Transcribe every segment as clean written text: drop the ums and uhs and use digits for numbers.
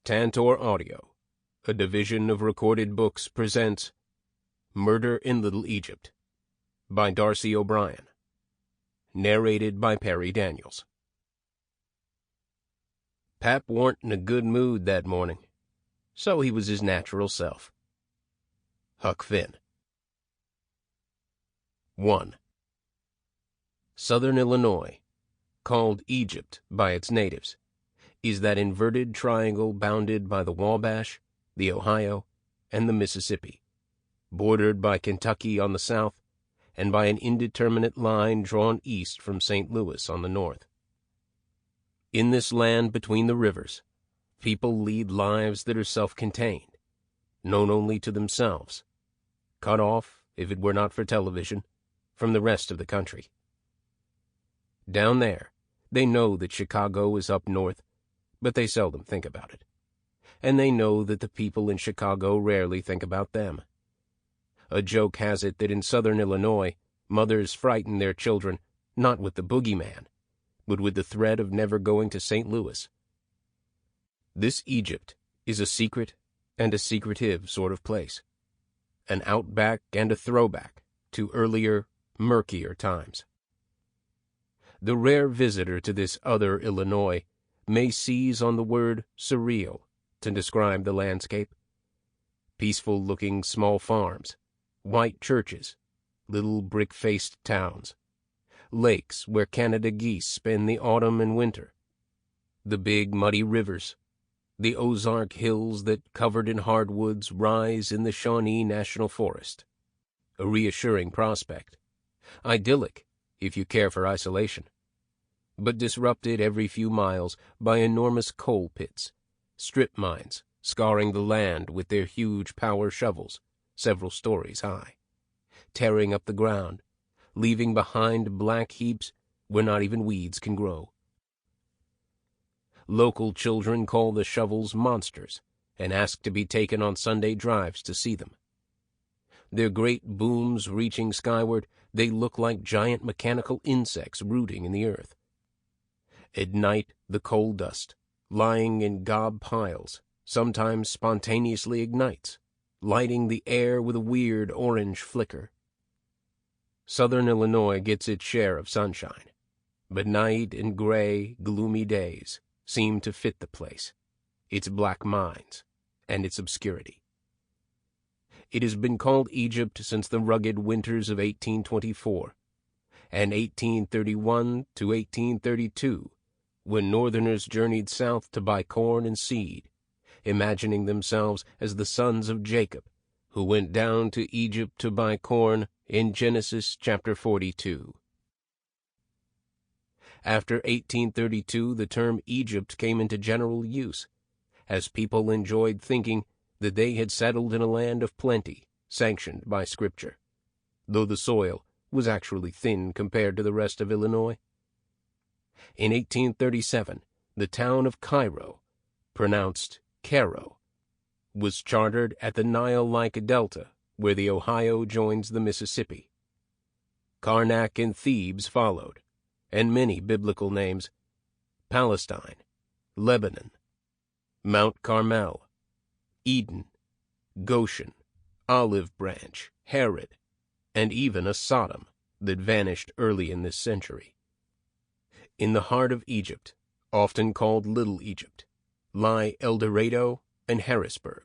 Tantor Audio, a division of Recorded Books, presents Murder in Little Egypt by Darcy O'Brien. Narrated by Perry Daniels. Pap warn't in a good mood that morning, so he was his natural self. Huck Finn. 1. Southern Illinois, called Egypt by its natives, is that inverted triangle bounded by the Wabash, the Ohio, and the Mississippi, bordered by Kentucky on the south, and by an indeterminate line drawn east from St. Louis on the north. In this land between the rivers, people lead lives that are self-contained, known only to themselves, cut off, if it were not for television, from the rest of the country. Down there, they know that Chicago is up north, but they seldom think about it. And they know that the people in Chicago rarely think about them. A joke has it that in southern Illinois, mothers frighten their children not with the boogeyman, but with the threat of never going to St. Louis. This Egypt is a secret and a secretive sort of place, an outback and a throwback to earlier, murkier times. The rare visitor to this other Illinois may seize on the word surreal to describe the landscape. Peaceful-looking small farms, white churches, little brick-faced towns, lakes where Canada geese spend the autumn and winter, the big muddy rivers, the Ozark hills that, covered in hardwoods, rise in the Shawnee National Forest. A reassuring prospect, idyllic if you care for isolation, but disrupted every few miles by enormous coal pits, strip mines scarring the land with their huge power shovels, several stories high, tearing up the ground, leaving behind black heaps where not even weeds can grow. Local children call the shovels monsters and ask to be taken on Sunday drives to see them. Their great booms reaching skyward, they look like giant mechanical insects rooting in the earth. At night, the coal dust, lying in gob piles, sometimes spontaneously ignites, lighting the air with a weird orange flicker. Southern Illinois gets its share of sunshine, but night and gray, gloomy days seem to fit the place, its black mines, and its obscurity. It has been called Egypt since the rugged winters of 1824 and 1831 to 1832, when Northerners journeyed south to buy corn and seed, imagining themselves as the sons of Jacob, who went down to Egypt to buy corn in Genesis chapter 42. After 1832, the term Egypt came into general use, as people enjoyed thinking that they had settled in a land of plenty, sanctioned by Scripture, though the soil was actually thin compared to the rest of Illinois. In 1837, the town of Cairo, pronounced Cairo, was chartered at the Nile-like delta where the Ohio joins the Mississippi. Karnak and Thebes followed, and many biblical names: Palestine, Lebanon, Mount Carmel, Eden, Goshen, Olive Branch, Herod, and even a Sodom that vanished early in this century. In the heart of Egypt, often called Little Egypt, lie El Dorado and Harrisburg,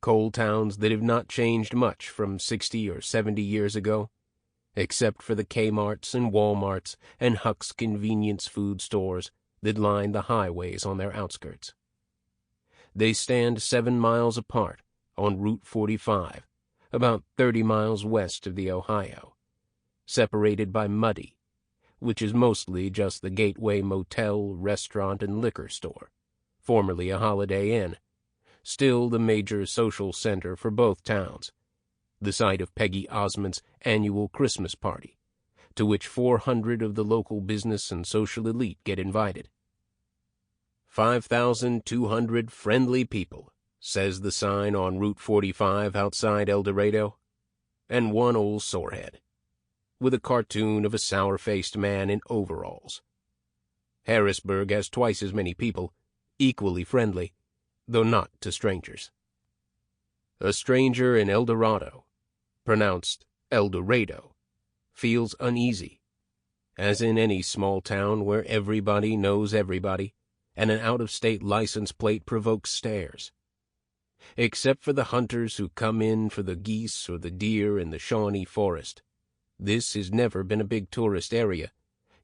coal towns that have not changed much from 60 or 70 years ago, except for the Kmarts and Walmarts and Huck's convenience food stores that line the highways on their outskirts. They stand 7 miles apart on Route 45, about 30 miles west of the Ohio, separated by Muddy, which is mostly just the gateway motel, restaurant, and liquor store, formerly a Holiday Inn, still the major social center for both towns, the site of Peggy Osmond's annual Christmas party, to which 400 of the local business and social elite get invited. 5,200 friendly people, says the sign on Route 45 outside El Dorado, and one old sorehead, with a cartoon of a sour-faced man in overalls. Harrisburg has twice as many people, equally friendly, though not to strangers. A stranger in El Dorado, pronounced El Dorado, feels uneasy, as in any small town where everybody knows everybody, and an out-of-state license plate provokes stares. Except for the hunters who come in for the geese or the deer in the Shawnee Forest, this has never been a big tourist area,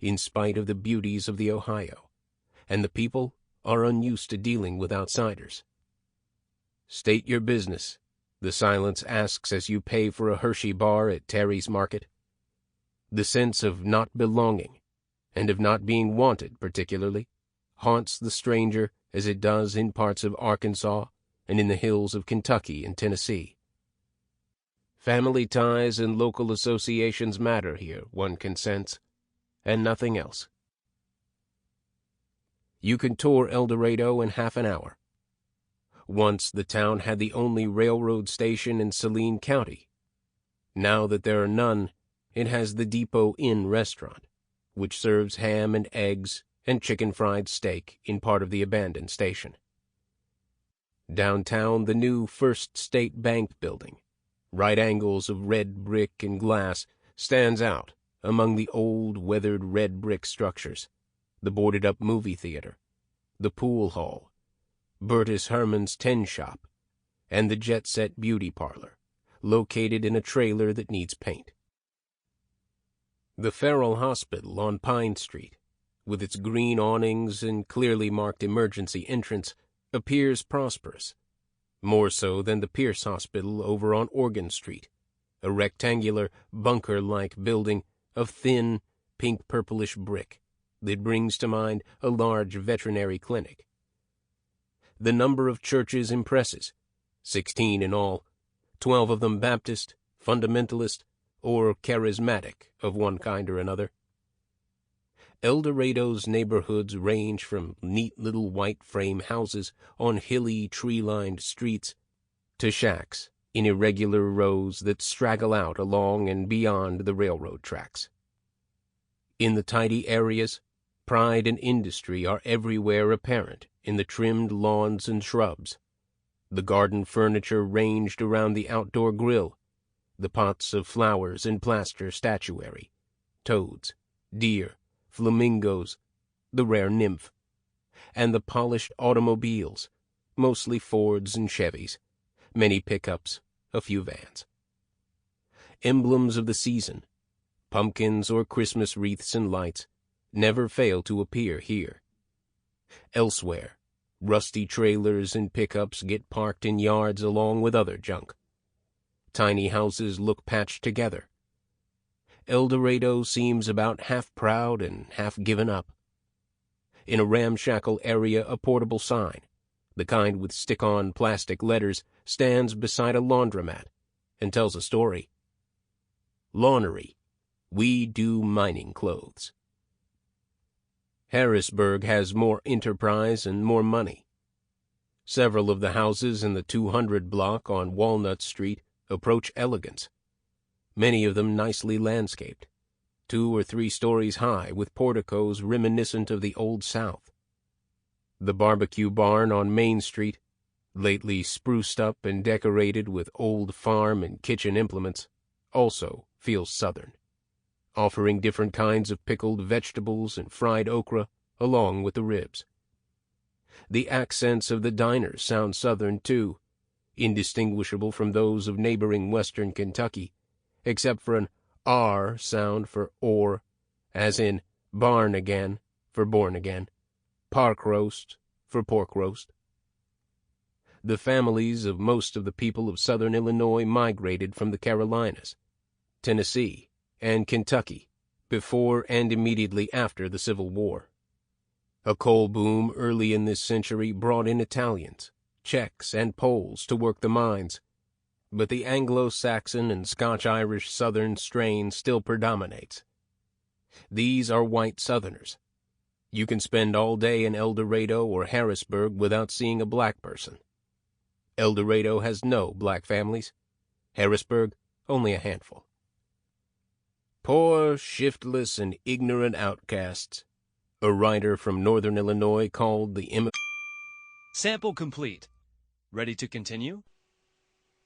in spite of the beauties of the Ohio, and the people are unused to dealing with outsiders. State your business, the silence asks as you pay for a Hershey bar at Terry's Market. The sense of not belonging, and of not being wanted particularly, haunts the stranger as it does in parts of Arkansas and in the hills of Kentucky and Tennessee. Family ties and local associations matter here, one can sense, and nothing else. You can tour El Dorado in half an hour. Once the town had the only railroad station in Saline County. Now that there are none, it has the Depot Inn restaurant, which serves ham and eggs and chicken fried steak in part of the abandoned station. Downtown, the new First State Bank building, right angles of red brick and glass, stands out among the old, weathered red brick structures, the boarded-up movie theater, the pool hall, Bertus Herman's tin shop, and the jet-set beauty parlor, located in a trailer that needs paint. The Farrell Hospital on Pine Street, with its green awnings and clearly marked emergency entrance, appears prosperous, more so than the Pierce Hospital over on Oregon Street, a rectangular, bunker-like building of thin, pink-purplish brick that brings to mind a large veterinary clinic. The number of churches impresses, 16 in all, 12 of them Baptist, fundamentalist, or charismatic of one kind or another. El Dorado's neighborhoods range from neat little white frame houses on hilly, tree-lined streets to shacks in irregular rows that straggle out along and beyond the railroad tracks. In the tidy areas, pride and industry are everywhere apparent in the trimmed lawns and shrubs, the garden furniture ranged around the outdoor grill, the pots of flowers and plaster statuary, toads, deer, flamingos, the rare nymph, and the polished automobiles, mostly Fords and Chevys, many pickups, a few vans. Emblems of the season, pumpkins or Christmas wreaths and lights, never fail to appear here. Elsewhere, rusty trailers and pickups get parked in yards along with other junk. Tiny houses look patched together. El Dorado seems about half proud and half given up. In a ramshackle area, a portable sign, the kind with stick-on plastic letters, stands beside a laundromat and tells a story. Laundry. We do mining clothes. Harrisburg has more enterprise and more money. Several of the houses in the 200 block on Walnut Street approach elegance, many of them nicely landscaped, 2 or 3 stories high with porticos reminiscent of the Old South. The barbecue barn on Main Street, lately spruced up and decorated with old farm and kitchen implements, also feels Southern, offering different kinds of pickled vegetables and fried okra along with the ribs. The accents of the diners sound Southern, too, indistinguishable from those of neighboring western Kentucky, except for an R sound for or, as in barn again for born again, park roast for pork roast. The families of most of the people of southern Illinois migrated from the Carolinas, Tennessee, and Kentucky before and immediately after the Civil War. A coal boom early in this century brought in Italians, Czechs, and Poles to work the mines, but the Anglo-Saxon and Scotch-Irish Southern strain still predominates. These are white Southerners. You can spend all day in El Dorado or Harrisburg without seeing a black person. El Dorado has no black families. Harrisburg, only a handful. Poor, shiftless, and ignorant outcasts, a writer from northern Illinois called the Sample complete. Ready to continue?